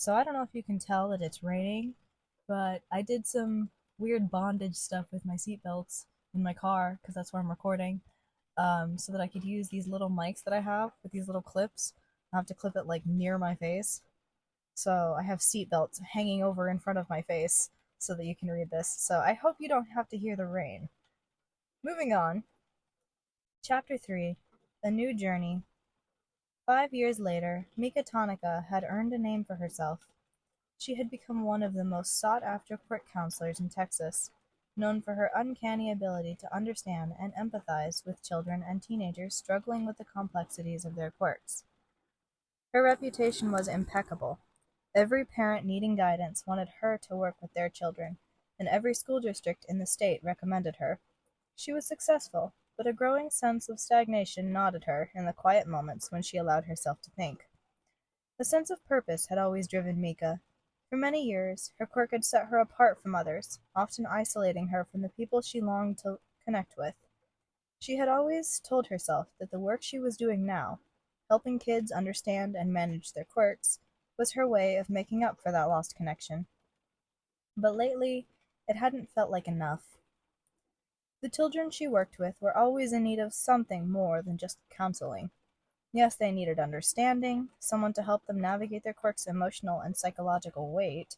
So I don't know if you can tell that it's raining, but I did some weird bondage stuff with my seatbelts in my car because that's where I'm recording, so that I could use these little mics that I have with these little clips. I have to clip it like near my face, so I have seatbelts hanging over in front of my face so that you can read this. So I hope you don't have to hear the rain. Moving on, Chapter 3, A New Journey. 5 years later, Mika Tanaka had earned a name for herself. She had become one of the most sought-after quirk counselors in Texas, known for her uncanny ability to understand and empathize with children and teenagers struggling with the complexities of their quirks. Her reputation was impeccable. Every parent needing guidance wanted her to work with their children, and every school district in the state recommended her. She was successful, but a growing sense of stagnation gnawed at her in the quiet moments when she allowed herself to think. A sense of purpose had always driven Mika. For many years, her quirk had set her apart from others, often isolating her from the people she longed to connect with. She had always told herself that the work she was doing now, helping kids understand and manage their quirks, was her way of making up for that lost connection. But lately, it hadn't felt like enough. The children she worked with were always in need of something more than just counseling. Yes, they needed understanding, someone to help them navigate their quirk's emotional and psychological weight,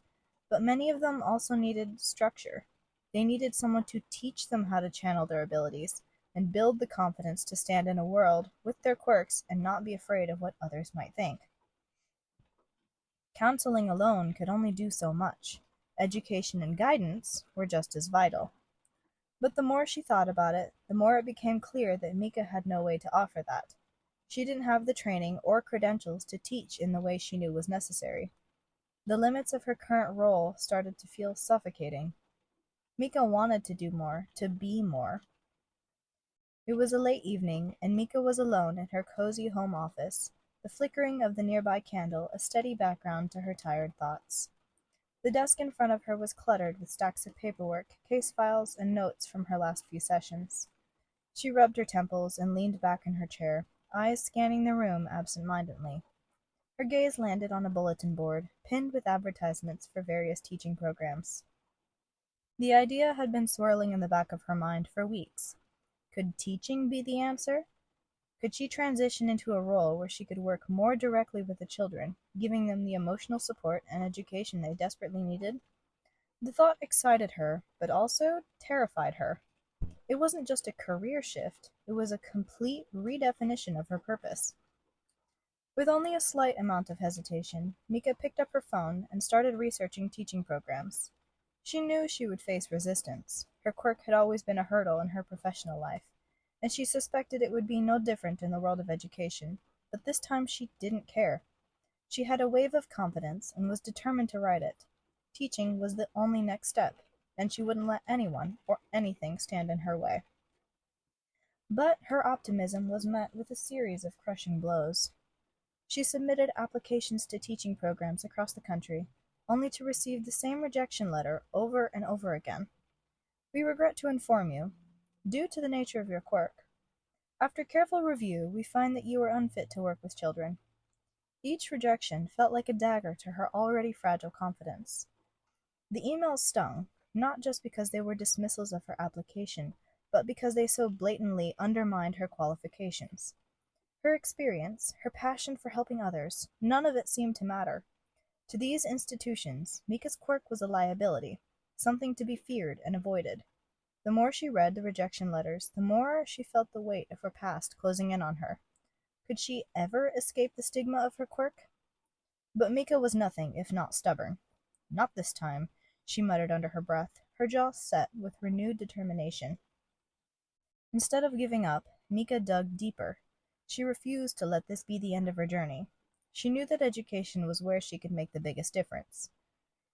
but many of them also needed structure. They needed someone to teach them how to channel their abilities and build the confidence to stand in a world with their quirks and not be afraid of what others might think. Counseling alone could only do so much. Education and guidance were just as vital. But the more she thought about it, the more it became clear that Mika had no way to offer that. She didn't have the training or credentials to teach in the way she knew was necessary. The limits of her current role started to feel suffocating. Mika wanted to do more, to be more. It was a late evening, and Mika was alone in her cozy home office, the flickering of the nearby candle a steady background to her tired thoughts. The desk in front of her was cluttered with stacks of paperwork, case files, and notes from her last few sessions. She rubbed her temples and leaned back in her chair, eyes scanning the room absent-mindedly. Her gaze landed on a bulletin board, pinned with advertisements for various teaching programs. The idea had been swirling in the back of her mind for weeks. Could teaching be the answer? Could she transition into a role where she could work more directly with the children, giving them the emotional support and education they desperately needed? The thought excited her, but also terrified her. It wasn't just a career shift, it was a complete redefinition of her purpose. With only a slight amount of hesitation, Mika picked up her phone and started researching teaching programs. She knew she would face resistance. Her quirk had always been a hurdle in her professional life, and she suspected it would be no different in the world of education, but this time she didn't care. She had a wave of confidence and was determined to ride it. Teaching was the only next step, and she wouldn't let anyone or anything stand in her way. But her optimism was met with a series of crushing blows. She submitted applications to teaching programs across the country, only to receive the same rejection letter over and over again. We regret to inform you, due to the nature of your quirk, after careful review, we find that you are unfit to work with children. Each rejection felt like a dagger to her already fragile confidence. The emails stung, not just because they were dismissals of her application, but because they so blatantly undermined her qualifications. Her experience, her passion for helping others, none of it seemed to matter. To these institutions, Mika's quirk was a liability, something to be feared and avoided. The more she read the rejection letters, the more she felt the weight of her past closing in on her. Could she ever escape the stigma of her quirk? But Mika was nothing if not stubborn. Not this time, she muttered under her breath, her jaw set with renewed determination. Instead of giving up, Mika dug deeper. She refused to let this be the end of her journey. She knew that education was where she could make the biggest difference.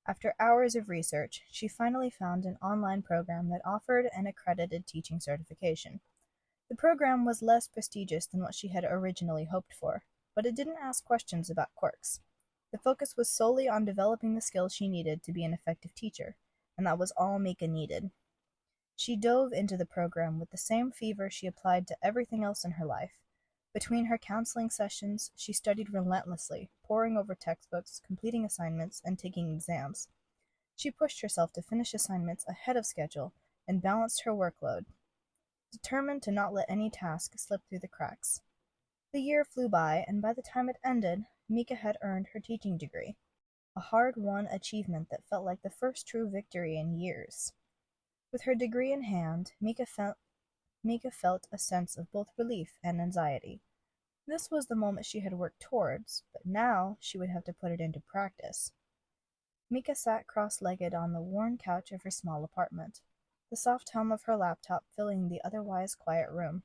After hours of research, she finally found an online program that offered an accredited teaching certification. The program was less prestigious than what she had originally hoped for, but it didn't ask questions about quirks. The focus was solely on developing the skills she needed to be an effective teacher, and that was all Mika needed. She dove into the program with the same fever she applied to everything else in her life. Between her counseling sessions, she studied relentlessly, poring over textbooks, completing assignments, and taking exams. She pushed herself to finish assignments ahead of schedule and balanced her workload, determined to not let any task slip through the cracks. The year flew by, and by the time it ended, Mika had earned her teaching degree, a hard-won achievement that felt like the first true victory in years. With her degree in hand, Mika felt a sense of both relief and anxiety. This was the moment she had worked towards, but now she would have to put it into practice. Mika sat cross-legged on the worn couch of her small apartment, the soft hum of her laptop filling the otherwise quiet room.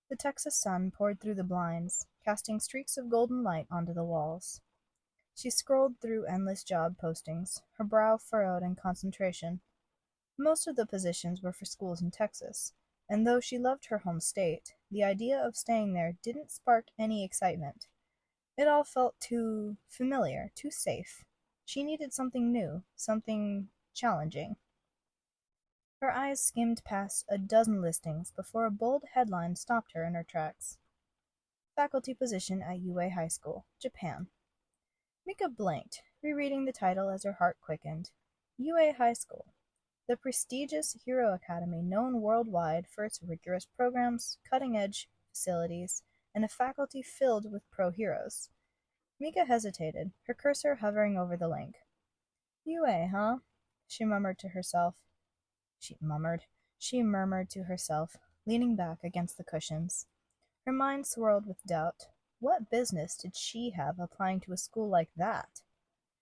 The Texas sun poured through the blinds, casting streaks of golden light onto the walls. She scrolled through endless job postings, her brow furrowed in concentration. Most of the positions were for schools in Texas, and though she loved her home state, the idea of staying there didn't spark any excitement. It all felt too familiar, too safe. She needed something new, something challenging. Her eyes skimmed past a dozen listings before a bold headline stopped her in her tracks. Faculty position at UA High School, Japan. Mika blinked, rereading the title as her heart quickened. UA High School, the prestigious hero academy known worldwide for its rigorous programs, cutting-edge facilities, and a faculty filled with pro-heroes. Mika hesitated, her cursor hovering over the link. UA, huh? She murmured to herself, leaning back against the cushions. Her mind swirled with doubt. What business did she have applying to a school like that?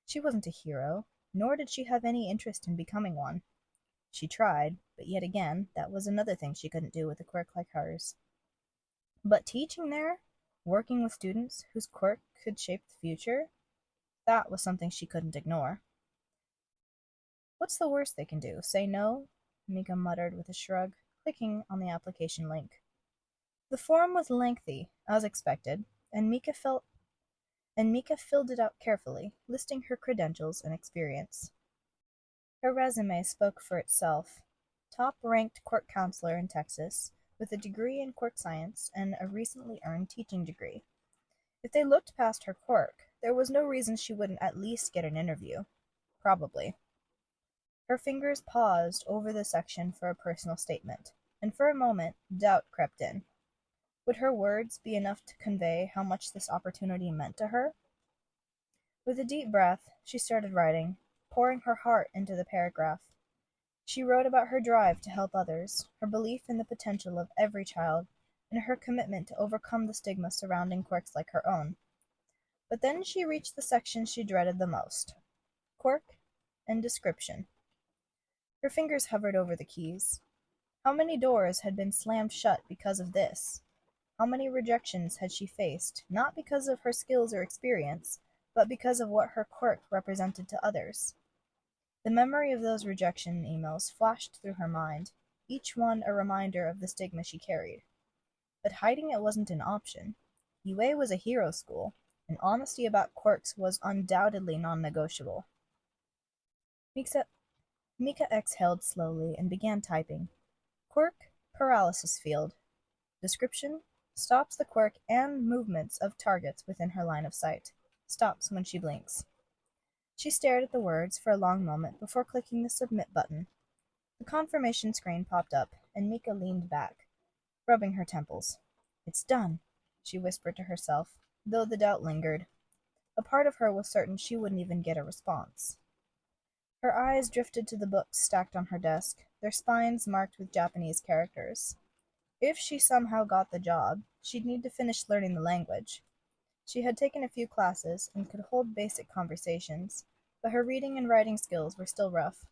She wasn't a hero, nor did she have any interest in becoming one. She tried, but yet again, that was another thing she couldn't do with a quirk like hers. But teaching there, working with students whose quirk could shape the future, that was something she couldn't ignore. What's the worst they can do? Say no? Mika muttered with a shrug, clicking on the application link. The form was lengthy, as expected, and Mika filled it out carefully, listing her credentials and experience. Her resume spoke for itself. Top-ranked quirk counselor in Texas, with a degree in quirk science and a recently earned teaching degree. If they looked past her quirk, there was no reason she wouldn't at least get an interview. Probably. Her fingers paused over the section for a personal statement, and for a moment doubt crept in. Would her words be enough to convey how much this opportunity meant to her? With a deep breath, she started writing, pouring her heart into the paragraph. She wrote about her drive to help others, her belief in the potential of every child, and her commitment to overcome the stigma surrounding quirks like her own. But then she reached the section she dreaded the most. Quirk and description. Her fingers hovered over the keys. How many doors had been slammed shut because of this? How many rejections had she faced, not because of her skills or experience, but because of what her quirk represented to others? The memory of those rejection emails flashed through her mind, each one a reminder of the stigma she carried. But hiding it wasn't an option. UA was a hero school, and honesty about quirks was undoubtedly non-negotiable. Mika exhaled slowly and began typing. Quirk, paralysis field. Description, stops the quirk and movements of targets within her line of sight. Stops when she blinks. She stared at the words for a long moment before clicking the submit button. The confirmation screen popped up, and Mika leaned back, rubbing her temples. It's done, she whispered to herself, though the doubt lingered. A part of her was certain she wouldn't even get a response. Her eyes drifted to the books stacked on her desk, their spines marked with Japanese characters. If she somehow got the job, she'd need to finish learning the language. She had taken a few classes and could hold basic conversations, but her reading and writing skills were still rough.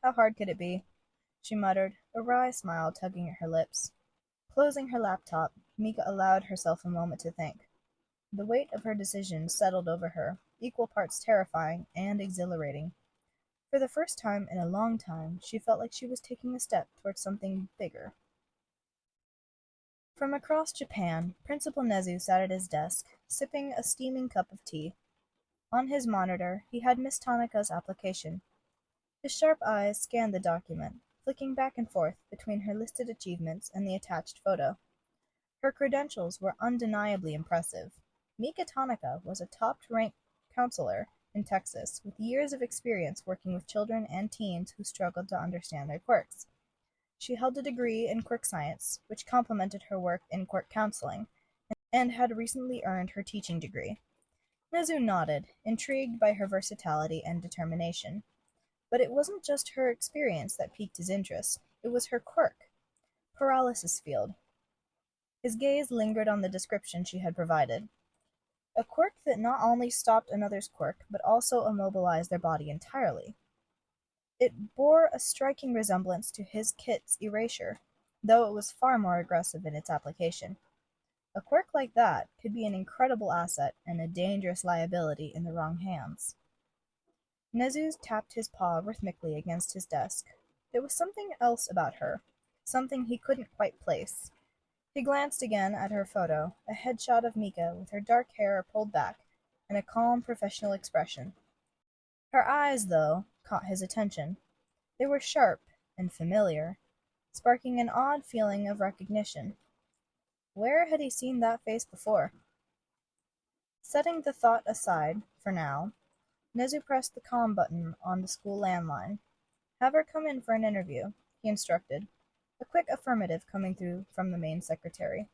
How hard could it be? She muttered, a wry smile tugging at her lips. Closing her laptop, Mika allowed herself a moment to think. The weight of her decision settled over her, equal parts terrifying and exhilarating. For the first time in a long time, she felt like she was taking a step towards something bigger. From across Japan, Principal Nedzu sat at his desk, sipping a steaming cup of tea. On his monitor, he had Miss Tanaka's application. His sharp eyes scanned the document, flicking back and forth between her listed achievements and the attached photo. Her credentials were undeniably impressive. Mika Tanaka was a top-ranked counselor in Texas with years of experience working with children and teens who struggled to understand their quirks. She held a degree in quirk science, which complemented her work in quirk counseling, and had recently earned her teaching degree. Nedzu nodded, intrigued by her versatility and determination. But it wasn't just her experience that piqued his interest, it was her quirk, paralysis field. His gaze lingered on the description she had provided. A quirk that not only stopped another's quirk, but also immobilized their body entirely. It bore a striking resemblance to his kit's erasure, though it was far more aggressive in its application. A quirk like that could be an incredible asset and a dangerous liability in the wrong hands. Nedzu tapped his paw rhythmically against his desk. There was something else about her, something he couldn't quite place. He glanced again at her photo, a headshot of Mika with her dark hair pulled back and a calm, professional expression. Her eyes, though, caught his attention. They were sharp and familiar, sparking an odd feeling of recognition. Where had he seen that face before? Setting the thought aside, for now, Nedzu pressed the calm button on the school landline. "Have her come in for an interview," he instructed, a quick affirmative coming through from the main secretary.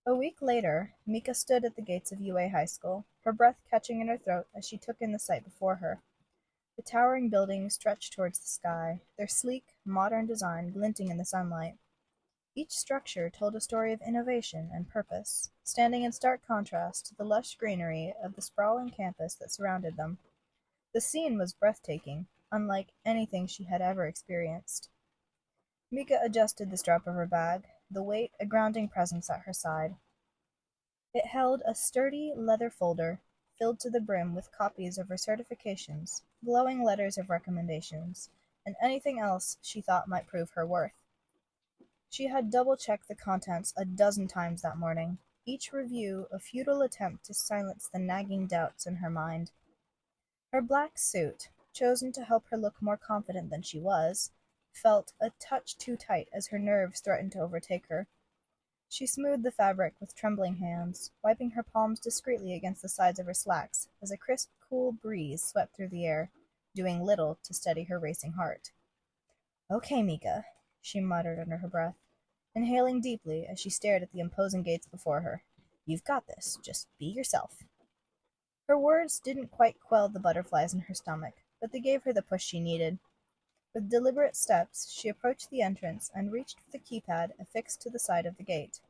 A week later, Mika stood at the gates of UA High School, her breath catching in her throat as she took in the sight before her. The towering buildings stretched towards the sky, their sleek, modern design glinting in the sunlight. Each structure told a story of innovation and purpose, standing in stark contrast to the lush greenery of the sprawling campus that surrounded them. The scene was breathtaking, unlike anything she had ever experienced. Mika adjusted the strap of her bag, the weight a grounding presence at her side. It held a sturdy leather folder, filled to the brim with copies of her certifications, glowing letters of recommendations, and anything else she thought might prove her worth. She had double-checked the contents a dozen times that morning, each review a futile attempt to silence the nagging doubts in her mind. Her black suit, chosen to help her look more confident than she was, felt a touch too tight as her nerves threatened to overtake her. She smoothed the fabric with trembling hands, wiping her palms discreetly against the sides of her slacks as a crisp, cool breeze swept through the air, doing little to steady her racing heart. "Okay, Mika," she muttered under her breath, inhaling deeply as she stared at the imposing gates before her. "You've got this. Just be yourself." Her words didn't quite quell the butterflies in her stomach, but they gave her the push she needed. With deliberate steps, she approached the entrance and reached for the keypad affixed to the side of the gate.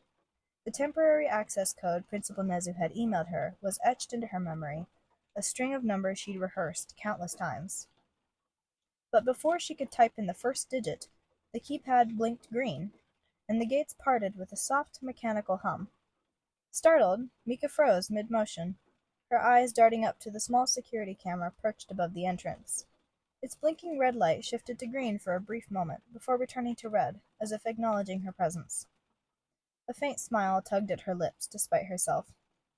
The temporary access code Principal Nedzu had emailed her was etched into her memory, a string of numbers she'd rehearsed countless times. But before she could type in the first digit, the keypad blinked green, and the gates parted with a soft mechanical hum. Startled, Mika froze mid-motion, her eyes darting up to the small security camera perched above the entrance. Its blinking red light shifted to green for a brief moment, before returning to red, as if acknowledging her presence. A faint smile tugged at her lips, despite herself.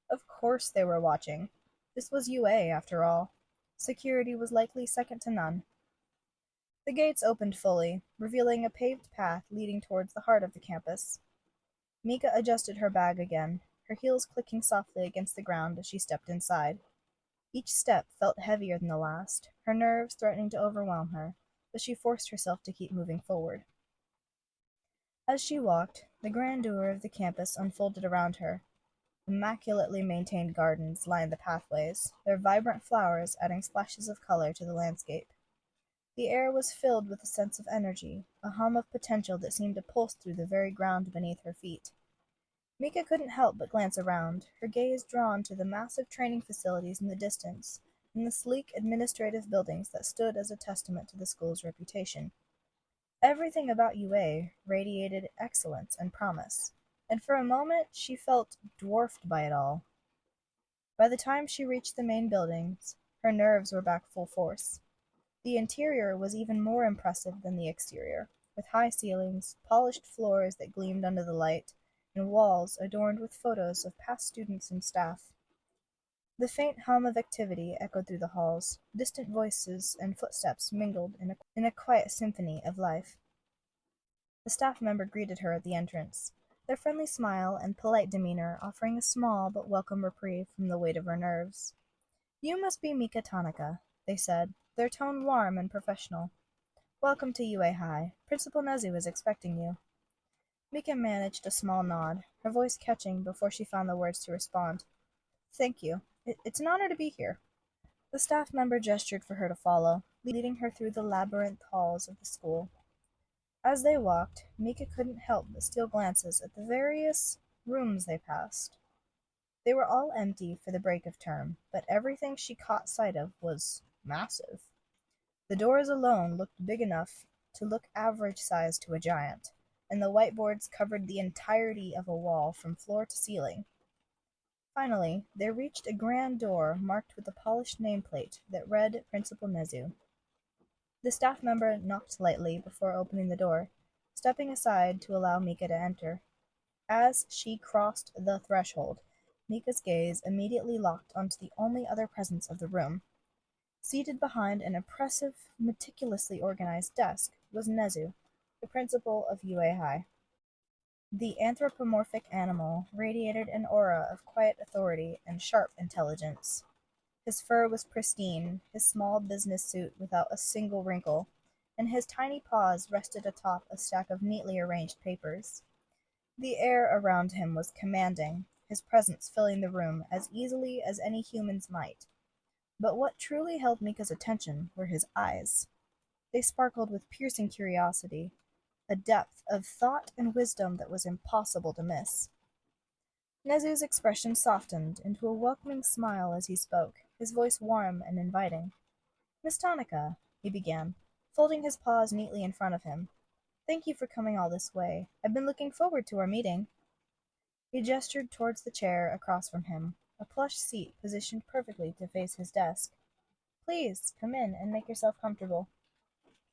Of course they were watching. This was UA, after all. Security was likely second to none. The gates opened fully, revealing a paved path leading towards the heart of the campus. Mika adjusted her bag again, her heels clicking softly against the ground as she stepped inside. Each step felt heavier than the last, her nerves threatening to overwhelm her, but she forced herself to keep moving forward. As she walked, the grandeur of the campus unfolded around her. Immaculately maintained gardens lined the pathways, their vibrant flowers adding splashes of color to the landscape. The air was filled with a sense of energy, a hum of potential that seemed to pulse through the very ground beneath her feet. Mika couldn't help but glance around, her gaze drawn to the massive training facilities in the distance, and the sleek administrative buildings that stood as a testament to the school's reputation. Everything about UA radiated excellence and promise, and for a moment she felt dwarfed by it all. By the time she reached the main buildings, her nerves were back full force. The interior was even more impressive than the exterior, with high ceilings, polished floors that gleamed under the light, and walls adorned with photos of past students and staff. The faint hum of activity echoed through the halls, distant voices and footsteps mingled in a quiet symphony of life. A staff member greeted her at the entrance, their friendly smile and polite demeanor offering a small but welcome reprieve from the weight of her nerves. "You must be Mika Tanaka," they said, their tone warm and professional. "Welcome to UA High. Principal Nedzu is expecting you." Mika managed a small nod, her voice catching before she found the words to respond. "Thank you. It's an honor to be here." The staff member gestured for her to follow, leading her through the labyrinth halls of the school. As they walked, Mika couldn't help but steal glances at the various rooms they passed. They were all empty for the break of term, but everything she caught sight of was massive. The doors alone looked big enough to look average size to a giant, and the whiteboards covered the entirety of a wall from floor to ceiling. Finally, they reached a grand door marked with a polished nameplate that read Principal Nedzu. The staff member knocked lightly before opening the door, stepping aside to allow Mika to enter. As she crossed the threshold, Mika's gaze immediately locked onto the only other presence of the room. Seated behind an impressive, meticulously organized desk was Nedzu, the principal of UA High. The anthropomorphic animal radiated an aura of quiet authority and sharp intelligence. His fur was pristine, his small business suit without a single wrinkle, and his tiny paws rested atop a stack of neatly arranged papers. The air around him was commanding, his presence filling the room as easily as any human's might. But what truly held Mika's attention were his eyes. They sparkled with piercing curiosity, a depth of thought and wisdom that was impossible to miss. Nedzu's expression softened into a welcoming smile as he spoke, his voice warm and inviting. "Miss Tanaka," he began, folding his paws neatly in front of him. "Thank you for coming all this way. I've been looking forward to our meeting." He gestured towards the chair across from him, a plush seat positioned perfectly to face his desk. "Please, come in and make yourself comfortable."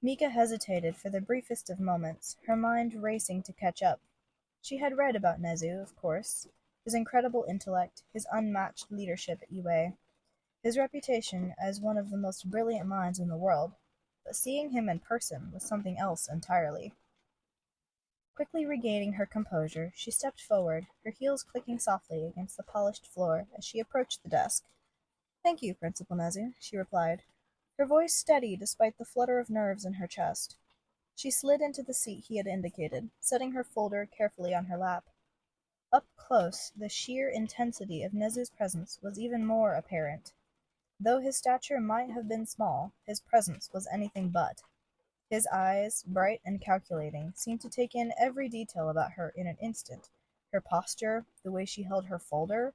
Mika hesitated for the briefest of moments, her mind racing to catch up. She had read about Nedzu, of course, his incredible intellect, his unmatched leadership at UA, his reputation as one of the most brilliant minds in the world, but seeing him in person was something else entirely. Quickly regaining her composure, she stepped forward, her heels clicking softly against the polished floor as she approached the desk. "Thank you, Principal Nedzu," she replied, her voice steady despite the flutter of nerves in her chest. She slid into the seat he had indicated, setting her folder carefully on her lap. Up close, the sheer intensity of Nedzu's presence was even more apparent. Though his stature might have been small, his presence was anything but. His eyes, bright and calculating, seemed to take in every detail about her in an instant, her posture, the way she held her folder,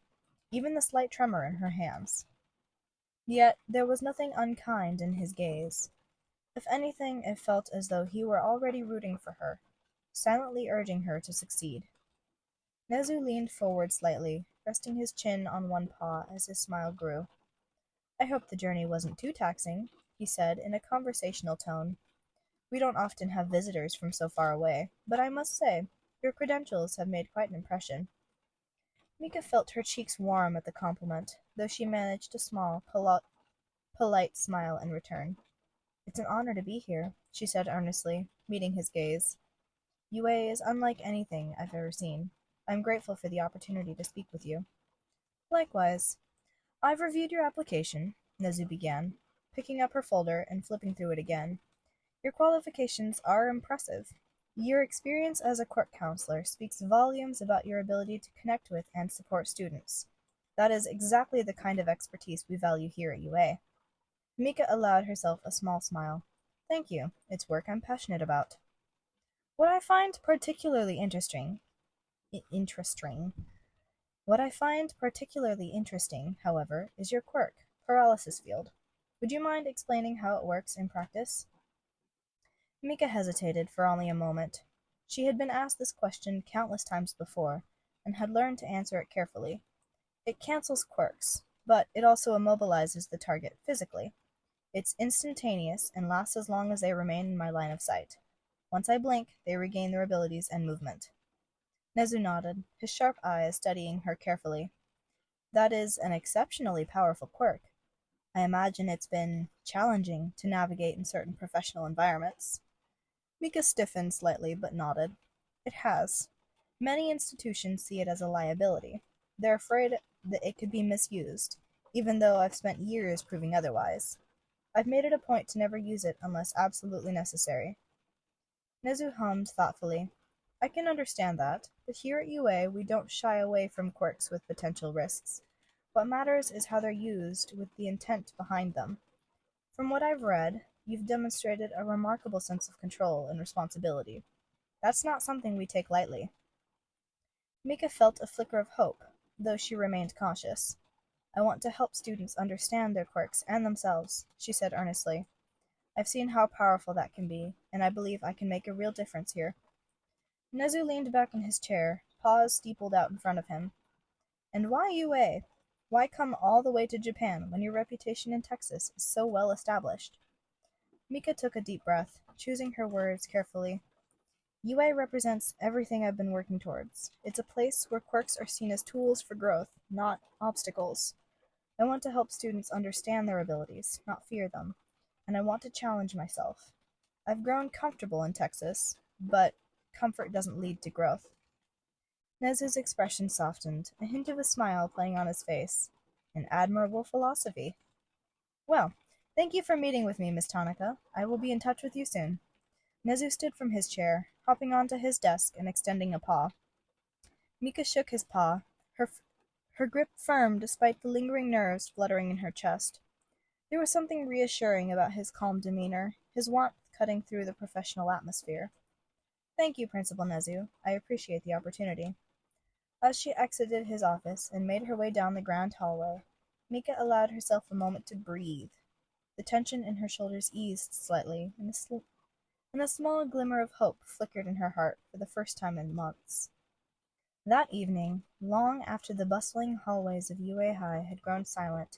even the slight tremor in her hands. Yet there was nothing unkind in his gaze. If anything, it felt as though he were already rooting for her, silently urging her to succeed. Nedzu leaned forward slightly, resting his chin on one paw as his smile grew. "I hope the journey wasn't too taxing," he said in a conversational tone. "We don't often have visitors from so far away, but I must say, your credentials have made quite an impression." Mika felt her cheeks warm at the compliment, though she managed a small, polite smile in return. "It's an honor to be here," she said earnestly, meeting his gaze. "UA is unlike anything I've ever seen. I'm grateful for the opportunity to speak with you." "Likewise. I've reviewed your application," Nedzu began, picking up her folder and flipping through it again. "Your qualifications are impressive. Your experience as a quirk counselor speaks volumes about your ability to connect with and support students. That is exactly the kind of expertise we value here at UA." Mika allowed herself a small smile. "Thank you. It's work I'm passionate about." What I find particularly interesting, however, is your quirk, paralysis field. Would you mind explaining how it works in practice?" Mika hesitated for only a moment. She had been asked this question countless times before, and had learned to answer it carefully. It cancels quirks, but it also immobilizes the target physically. It's instantaneous and lasts as long as they remain in my line of sight. Once I blink, they regain their abilities and movement. Nedzu nodded, his sharp eyes studying her carefully. "That is an exceptionally powerful quirk. I imagine it's been challenging to navigate in certain professional environments." Mika stiffened slightly, but nodded. "It has. Many institutions see it as a liability. They're afraid that it could be misused, even though I've spent years proving otherwise. I've made it a point to never use it unless absolutely necessary. Nedzu hummed thoughtfully. I can understand that, but here at UA we don't shy away from quirks with potential risks. What matters is how they're used with the intent behind them. From what I've read, you've demonstrated a remarkable sense of control and responsibility. That's not something we take lightly. Mika felt a flicker of hope, though she remained cautious. I want to help students understand their quirks and themselves, she said earnestly. I've seen how powerful that can be, and I believe I can make a real difference here. Nedzu leaned back in his chair, paws steepled out in front of him. And why UA? Why come all the way to Japan when your reputation in Texas is so well established? Mika took a deep breath, choosing her words carefully. UA represents everything I've been working towards. It's a place where quirks are seen as tools for growth, not obstacles. I want to help students understand their abilities, not fear them. And I want to challenge myself. I've grown comfortable in Texas, but comfort doesn't lead to growth. Nedzu's expression softened, a hint of a smile playing on his face. An admirable philosophy. Well, thank you for meeting with me, Miss Tanaka. I will be in touch with you soon. Nedzu stood from his chair, hopping onto his desk and extending a paw. Mika shook his paw, her grip firm despite the lingering nerves fluttering in her chest. There was something reassuring about his calm demeanor, his warmth cutting through the professional atmosphere. Thank you, Principal Nedzu. I appreciate the opportunity. As she exited his office and made her way down the grand hallway, Mika allowed herself a moment to breathe. The tension in her shoulders eased slightly, and a small glimmer of hope flickered in her heart for the first time in months. That evening, long after the bustling hallways of UA High had grown silent,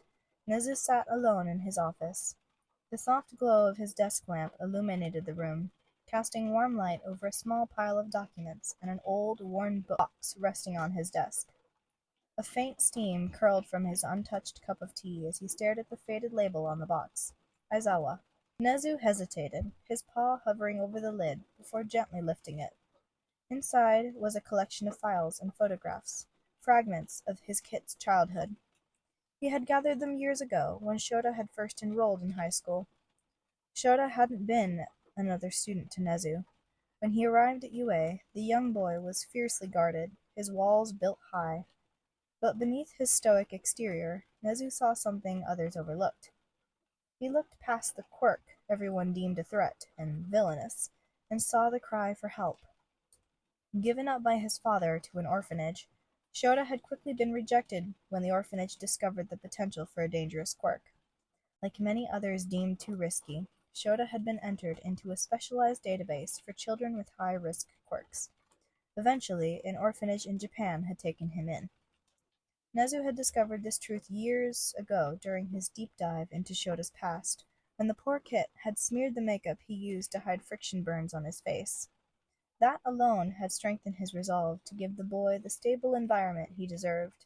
Nedzu sat alone in his office. The soft glow of his desk lamp illuminated the room, casting warm light over a small pile of documents and an old, worn box resting on his desk. A faint steam curled from his untouched cup of tea as he stared at the faded label on the box. Aizawa. Nedzu hesitated, his paw hovering over the lid before gently lifting it. Inside was a collection of files and photographs, fragments of his kit's childhood. He had gathered them years ago, when Shouta had first enrolled in high school. Shouta hadn't been another student to Nedzu. When he arrived at UA, the young boy was fiercely guarded, his walls built high. But beneath his stoic exterior, Nedzu saw something others overlooked. He looked past the quirk everyone deemed a threat and villainous, and saw the cry for help. Given up by his father to an orphanage, Shouta had quickly been rejected when the orphanage discovered the potential for a dangerous quirk. Like many others deemed too risky, Shouta had been entered into a specialized database for children with high-risk quirks. Eventually, an orphanage in Japan had taken him in. Nedzu had discovered this truth years ago during his deep dive into Shota's past, when the poor kid had smeared the makeup he used to hide friction burns on his face. That alone had strengthened his resolve to give the boy the stable environment he deserved.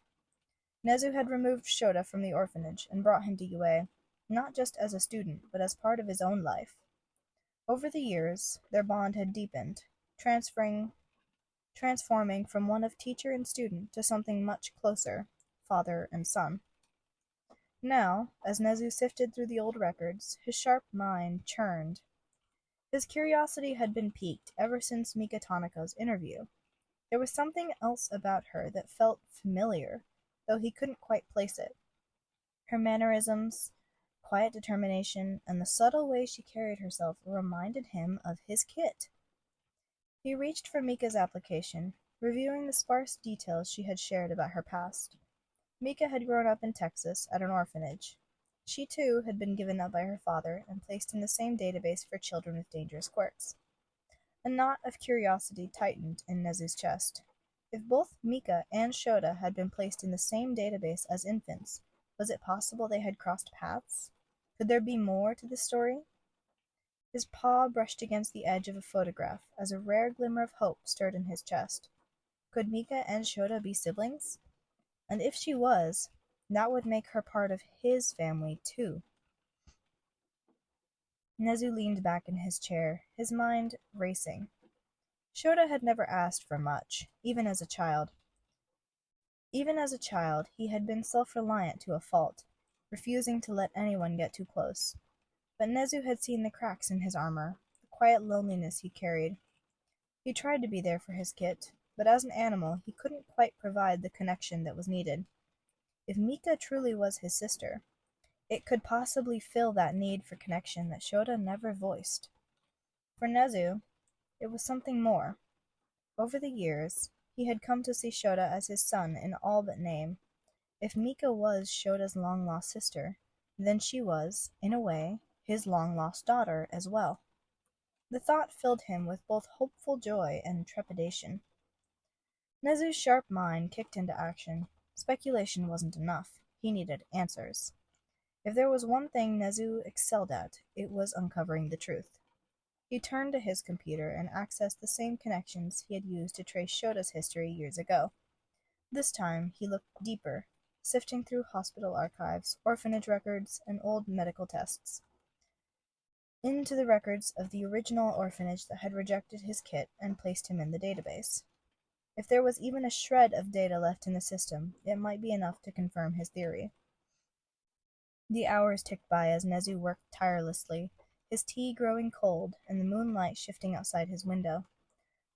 Nedzu had removed Shouta from the orphanage and brought him to UA, not just as a student, but as part of his own life. Over the years, their bond had deepened, transforming from one of teacher and student to something much closer, father and son. Now, as Nedzu sifted through the old records, his sharp mind churned. His curiosity had been piqued ever since Mika Tanaka's interview. There was something else about her that felt familiar, though he couldn't quite place it. Her mannerisms, quiet determination, and the subtle way she carried herself reminded him of his kit. He reached for Mika's application, reviewing the sparse details she had shared about her past. Mika had grown up in Texas at an orphanage. She, too, had been given up by her father and placed in the same database for children with dangerous quirks. A knot of curiosity tightened in Nedzu's chest. If both Mika and Shouta had been placed in the same database as infants, was it possible they had crossed paths? Could there be more to this story? His paw brushed against the edge of a photograph as a rare glimmer of hope stirred in his chest. Could Mika and Shouta be siblings? And if she was, that would make her part of his family, too. Nedzu leaned back in his chair, his mind racing. Shouta had never asked for much, even as a child. Even as a child, he had been self-reliant to a fault, refusing to let anyone get too close. But Nedzu had seen the cracks in his armor, the quiet loneliness he carried. He tried to be there for his kit, but as an animal he couldn't quite provide the connection that was needed. If Mika truly was his sister, it could possibly fill that need for connection that Shouta never voiced. For Nedzu, it was something more. Over the years, he had come to see Shouta as his son in all but name. If Mika was Shota's long-lost sister, then she was, in a way, his long-lost daughter as well. The thought filled him with both hopeful joy and trepidation. Nedzu's sharp mind kicked into action. Speculation wasn't enough. He needed answers. If there was one thing Nedzu excelled at, it was uncovering the truth. He turned to his computer and accessed the same connections he had used to trace Shota's history years ago. This time, he looked deeper, sifting through hospital archives, orphanage records, and old medical tests, into the records of the original orphanage that had rejected his kit and placed him in the database. If there was even a shred of data left in the system, it might be enough to confirm his theory. The hours ticked by as Nedzu worked tirelessly, his tea growing cold and the moonlight shifting outside his window.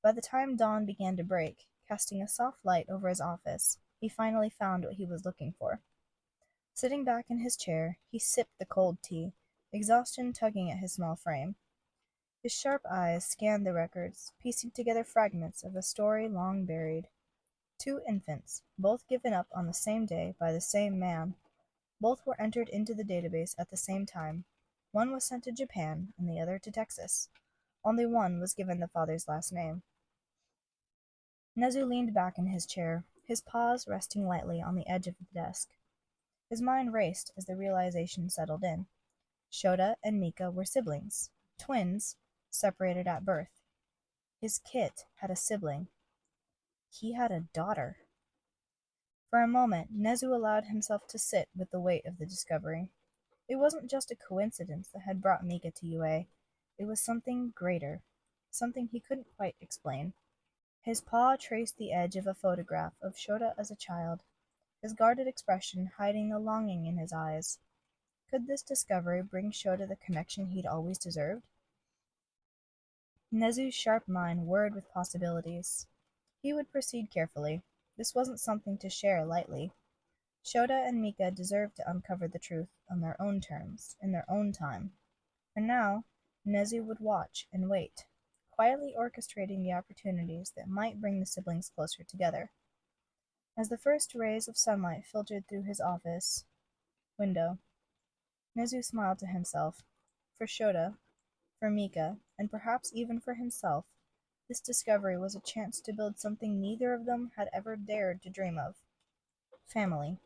By the time dawn began to break, casting a soft light over his office, he finally found what he was looking for. Sitting back in his chair, he sipped the cold tea, exhaustion tugging at his small frame. His sharp eyes scanned the records, piecing together fragments of a story long buried. 2 infants, both given up on the same day by the same man. Both were entered into the database at the same time. One was sent to Japan and the other to Texas. Only one was given the father's last name. Nedzu leaned back in his chair, his paws resting lightly on the edge of the desk. His mind raced as the realization settled in. Shouta and Mika were siblings, twins, separated at birth. His kit had a sibling. He had a daughter. For a moment, Nedzu allowed himself to sit with the weight of the discovery. It wasn't just a coincidence that had brought Mika to UA. It was something greater, something he couldn't quite explain. His paw traced the edge of a photograph of Shouta as a child, his guarded expression hiding the longing in his eyes. Could this discovery bring Shouta the connection he'd always deserved? Nedzu's sharp mind whirred with possibilities. He would proceed carefully. This wasn't something to share lightly. Shouta and Mika deserved to uncover the truth on their own terms, in their own time. For now, Nedzu would watch and wait, quietly orchestrating the opportunities that might bring the siblings closer together. As the first rays of sunlight filtered through his office window, Nedzu smiled to himself. For Shouta, for Mika, and perhaps even for himself, this discovery was a chance to build something neither of them had ever dared to dream of. Family.